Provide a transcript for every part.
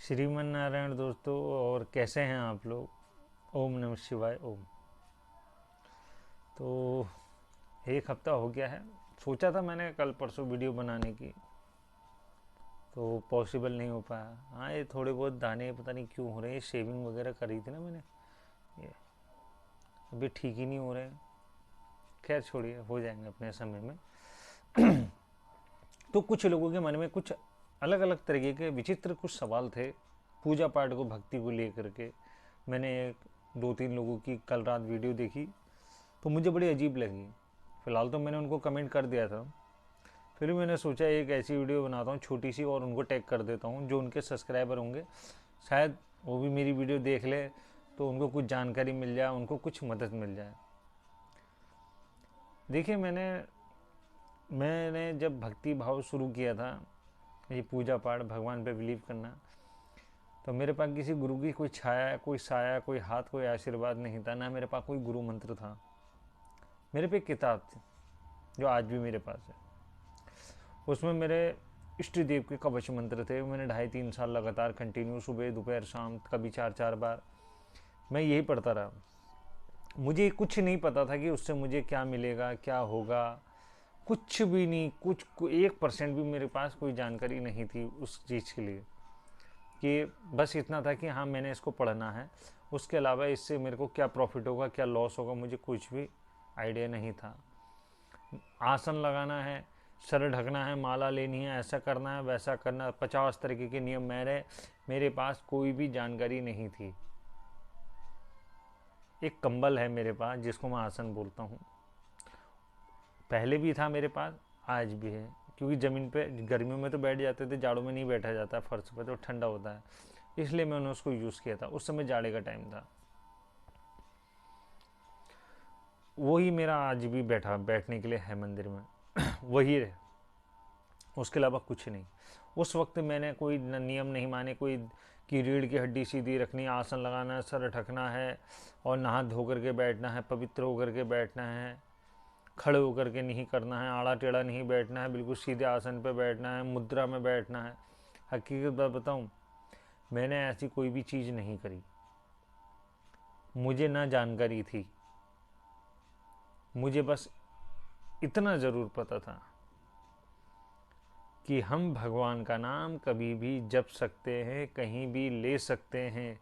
श्रीमन नारायण दोस्तों, और कैसे हैं आप लोग। ओम नमः शिवाय ओम। तो एक हफ्ता हो गया है। सोचा था मैंने कल परसों वीडियो बनाने की, तो पॉसिबल नहीं हो पाया। हाँ, ये थोड़े बहुत दाने पता नहीं क्यों हो रहे हैं। शेविंग वगैरह करी थी ना मैंने, ये अभी ठीक ही नहीं हो रहे हैं। खैर छोड़िए, हो जाएंगे अपने समय में। तो कुछ लोगों के मन में कुछ अलग अलग तरीके के विचित्र कुछ सवाल थे पूजा पाठ को, भक्ति को लेकर के। मैंने दो तीन लोगों की कल रात वीडियो देखी, तो मुझे बड़ी अजीब लगी। फ़िलहाल तो मैंने उनको कमेंट कर दिया था, फिर मैंने सोचा एक ऐसी वीडियो बनाता हूँ छोटी सी, और उनको टैग कर देता हूँ। जो उनके सब्सक्राइबर होंगे शायद वो भी मेरी वीडियो देख ले, तो उनको कुछ जानकारी मिल जाए, उनको कुछ मदद मिल जाए। देखिए, मैंने जब भक्ति भाव शुरू किया था, ये पूजा पाठ भगवान पे बिलीव करना, तो मेरे पास किसी गुरु की कोई छाया, कोई साया, कोई हाथ, कोई आशीर्वाद नहीं था। ना मेरे पास कोई गुरु मंत्र था। मेरे पे एक किताब थी जो आज भी मेरे पास है। उसमें मेरे इष्ट देव के कवच मंत्र थे। मैंने 2.5-3 साल लगातार कंटिन्यू, सुबह दोपहर शाम, कभी 4-4 बार मैं यही पढ़ता रहा। मुझे कुछ नहीं पता था कि उससे मुझे क्या मिलेगा, क्या होगा, कुछ भी नहीं। 1% भी मेरे पास कोई जानकारी नहीं थी उस चीज़ के लिए। कि बस इतना था कि हाँ, मैंने इसको पढ़ना है। उसके अलावा इससे मेरे को क्या प्रॉफिट होगा, क्या लॉस होगा, मुझे कुछ भी आइडिया नहीं था। आसन लगाना है, सर ढकना है, माला लेनी है, ऐसा करना है, वैसा करना है, 50 तरीके के नियम। मेरे पास कोई भी जानकारी नहीं थी। एक कंबल है मेरे पास जिसको मैं आसन बोलता हूँ, पहले भी था मेरे पास, आज भी है। क्योंकि ज़मीन पे गर्मियों में तो बैठ जाते थे, जाड़ों में नहीं बैठा जाता, फर्श पे तो ठंडा होता है, इसलिए मैंने उसको यूज़ किया था। उस समय जाड़े का टाइम था। वही मेरा आज भी बैठने के लिए है मंदिर में। वही है, उसके अलावा कुछ नहीं। उस वक्त मैंने कोई नियम नहीं माने, कोई कि रीढ़ की हड्डी सीधी रखनी, आसन लगाना है, सर ढकना है, और नहा धो करके बैठना है, पवित्र होकर के बैठना है, खड़े होकर के नहीं करना है, आड़ा टेढ़ा नहीं बैठना है, बिल्कुल सीधे आसन पे बैठना है, मुद्रा में बैठना है। हकीकत बात बताऊं, मैंने ऐसी कोई भी चीज़ नहीं करी। मुझे ना जानकारी थी। मुझे बस इतना ज़रूर पता था कि हम भगवान का नाम कभी भी जप सकते हैं, कहीं भी ले सकते हैं।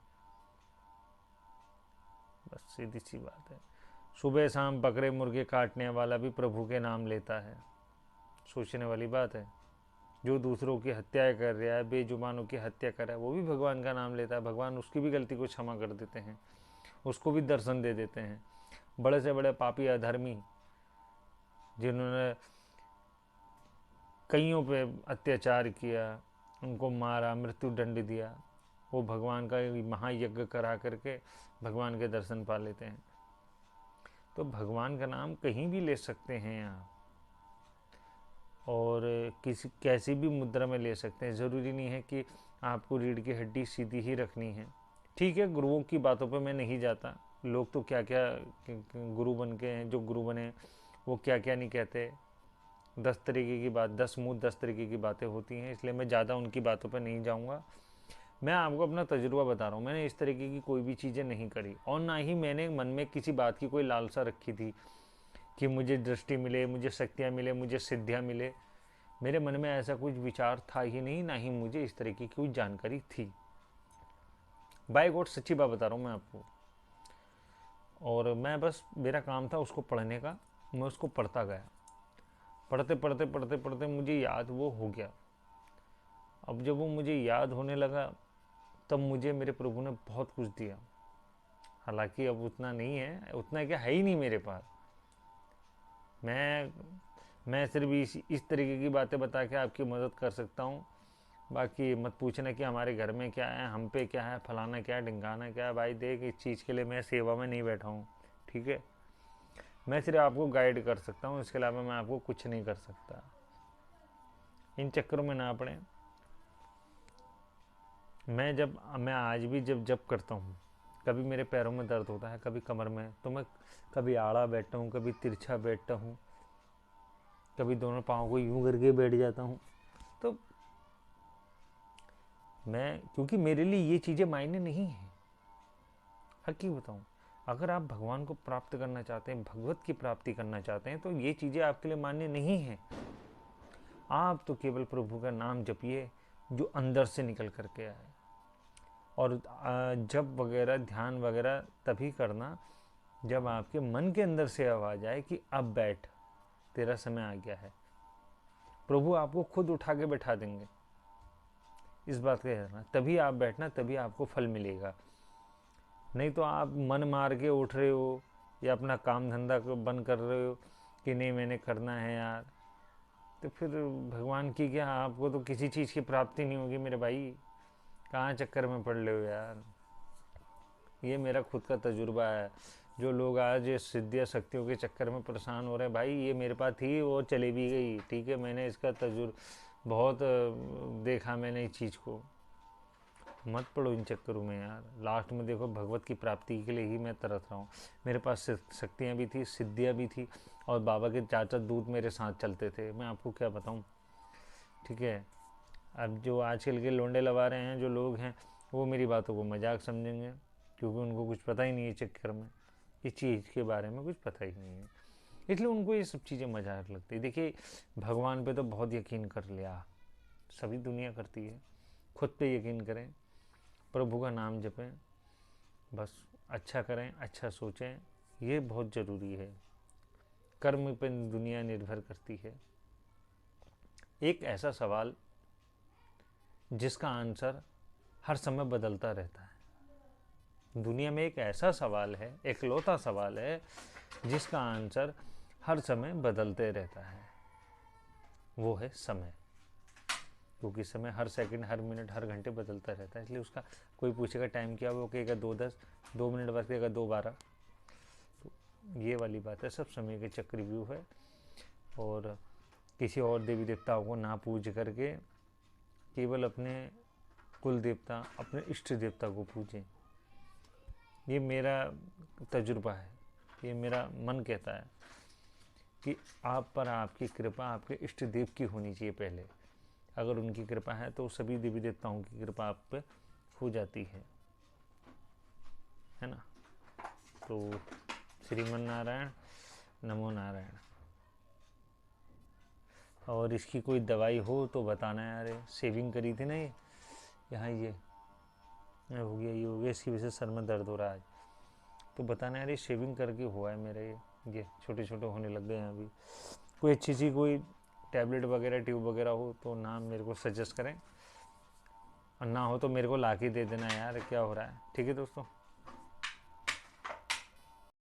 बस सीधी सी बात है। सुबह शाम बकरे मुर्गे काटने वाला भी प्रभु के नाम लेता है। सोचने वाली बात है। जो दूसरों की हत्याएं कर रहा है, बेजुबानों की हत्या कर रहा है, वो भी भगवान का नाम लेता है। भगवान उसकी भी गलती को क्षमा कर देते हैं, उसको भी दर्शन दे देते हैं। बड़े से बड़े पापी अधर्मी जिन्होंने कईयों पे अत्याचार किया, उनको मारा, मृत्यु दंड दिया, वो भगवान का महायज्ञ करा करके भगवान के दर्शन पा लेते हैं। तो भगवान का नाम कहीं भी ले सकते हैं आप, और किसी कैसी भी मुद्रा में ले सकते हैं। ज़रूरी नहीं है कि आपको रीढ़ की हड्डी सीधी ही रखनी है। ठीक है, गुरुओं की बातों पे मैं नहीं जाता। लोग तो क्या क्या गुरु बन के हैं, जो गुरु बने वो क्या क्या नहीं कहते। 10 तरीके की बात, 10 मुँह 10 तरीके की बातें होती हैं, इसलिए मैं ज़्यादा उनकी बातों पर नहीं जाऊँगा। मैं आपको अपना तजुर्बा बता रहा हूँ। मैंने इस तरीके की कोई भी चीज़ें नहीं करी, और ना ही मैंने मन में किसी बात की कोई लालसा रखी थी कि मुझे दृष्टि मिले, मुझे शक्तियाँ मिले, मुझे सिद्धियाँ मिले। मेरे मन में ऐसा कुछ विचार था ही नहीं, ना ही मुझे इस तरीके की कोई जानकारी थी। बाय गॉड, सच्ची बात बता रहा हूँ मैं आपको। और मैं बस, मेरा काम था उसको पढ़ने का। मैं उसको पढ़ता गया। पढ़ते पढ़ते पढ़ते पढ़ते मुझे याद वो हो गया। अब जब वो मुझे याद होने लगा, तब मुझे मेरे प्रभु ने बहुत कुछ दिया। हालांकि अब उतना नहीं है, उतना क्या है ही नहीं मेरे पास। मैं मैं सिर्फ इस तरीके की बातें बता के आपकी मदद कर सकता हूँ। बाकी मत पूछना कि हमारे घर में क्या है, हम पे क्या है, फलाना क्या है, ढिंगाना क्या है। भाई देख, इस चीज़ के लिए मैं सेवा में नहीं बैठा हूँ, ठीक है। मैं सिर्फ आपको गाइड कर सकता हूँ, इसके अलावा मैं आपको कुछ नहीं कर सकता। इन चक्करों में ना पड़े। मैं आज भी जब जब करता हूँ, कभी मेरे पैरों में दर्द होता है, कभी कमर में, तो मैं कभी आड़ा बैठता हूँ, कभी तिरछा बैठता हूँ, कभी दोनों पाँव को यूं करके बैठ जाता हूँ। तो मैं, क्योंकि मेरे लिए ये चीज़ें मायने नहीं हैं। हकीकत बताऊँ, अगर आप भगवान को प्राप्त करना चाहते हैं, भगवत की प्राप्ति करना चाहते हैं, तो ये चीज़ें आपके लिए मान्य नहीं हैं। आप तो केवल प्रभु का नाम जपिए जो अंदर से निकल करके आए। और जप वगैरह ध्यान वगैरह तभी करना जब आपके मन के अंदर से आवाज़ आए कि अब बैठ, तेरा समय आ गया है। प्रभु आपको खुद उठा के बैठा देंगे, इस बात का ध्यान, तभी आप बैठना, तभी आपको फल मिलेगा। नहीं तो आप मन मार के उठ रहे हो या अपना काम धंधा को बंद कर रहे हो कि नहीं मैंने करना है यार, तो फिर भगवान की क्या, आपको तो किसी चीज़ की प्राप्ति नहीं होगी मेरे भाई। कहाँ चक्कर में पड़ रहे हो यार। ये मेरा खुद का तजुर्बा है। जो लोग आज ये सिद्धियाँ शक्तियों के चक्कर में परेशान हो रहे हैं, भाई ये मेरे पास थी और चली भी गई, ठीक है। मैंने इसका बहुत देखा मैंने इस चीज़ को। मत पड़ो इन चक्करों में यार। लास्ट में देखो, भगवत की प्राप्ति के लिए ही मैं तरस रहा हूँ। मेरे पास शक्तियाँ भी थी, सिद्धियाँ भी थी, और बाबा के 4-4 दूत मेरे साथ चलते थे। मैं आपको क्या बताऊँ, ठीक है। अब जो आजकल के लोंडे लवा रहे हैं जो लोग हैं, वो मेरी बातों को मजाक समझेंगे, क्योंकि उनको कुछ पता ही नहीं है चक्कर में, इस चीज़ के बारे में कुछ पता ही नहीं है, इसलिए उनको ये सब चीज़ें मजाक लगती है। देखिए, भगवान पे तो बहुत यकीन कर लिया, सभी दुनिया करती है। खुद पे यकीन करें, प्रभु का नाम जपें, बस अच्छा करें, अच्छा सोचें, ये बहुत ज़रूरी है। कर्म पे दुनिया निर्भर करती है। एक ऐसा सवाल जिसका आंसर हर समय बदलता रहता है। दुनिया में एक ऐसा सवाल है, एकलौता सवाल है, जिसका आंसर हर समय बदलते रहता है, वो है समय। क्योंकि समय हर सेकंड, हर मिनट, हर घंटे बदलता रहता है, इसलिए उसका कोई पूछेगा टाइम क्या, वो कहेगा 2:10, 2 मिनट बाद कहेगा 2:12। तो ये वाली बात है, सब समय के चक्रव्यूह है। और किसी और देवी देवताओं को ना पूज करके केवल अपने कुल देवता, अपने इष्ट देवता को पूजें। ये मेरा तजुर्बा है, ये मेरा मन कहता है कि आप पर आपकी कृपा आपके इष्ट देव की होनी चाहिए पहले। अगर उनकी कृपा है तो सभी देवी देवताओं की कृपा आप पे हो जाती है ना। तो श्रीमन नारायण, नमो नारायण। और इसकी कोई दवाई हो तो बताना यार। सेविंग करी थी ना ये, यहाँ ये हो गया, ये हो गया, इसकी वजह से सर में दर्द हो रहा है आज। तो बताना यार, ये शेविंग करके हुआ है मेरे, ये छोटे छोटे होने लग गए हैं अभी। कोई अच्छी सी कोई टैबलेट वगैरह, ट्यूब वगैरह हो तो नाम मेरे को सजेस्ट करें, और ना हो तो मेरे को ला के दे देना यार, क्या हो रहा है। ठीक है दोस्तों।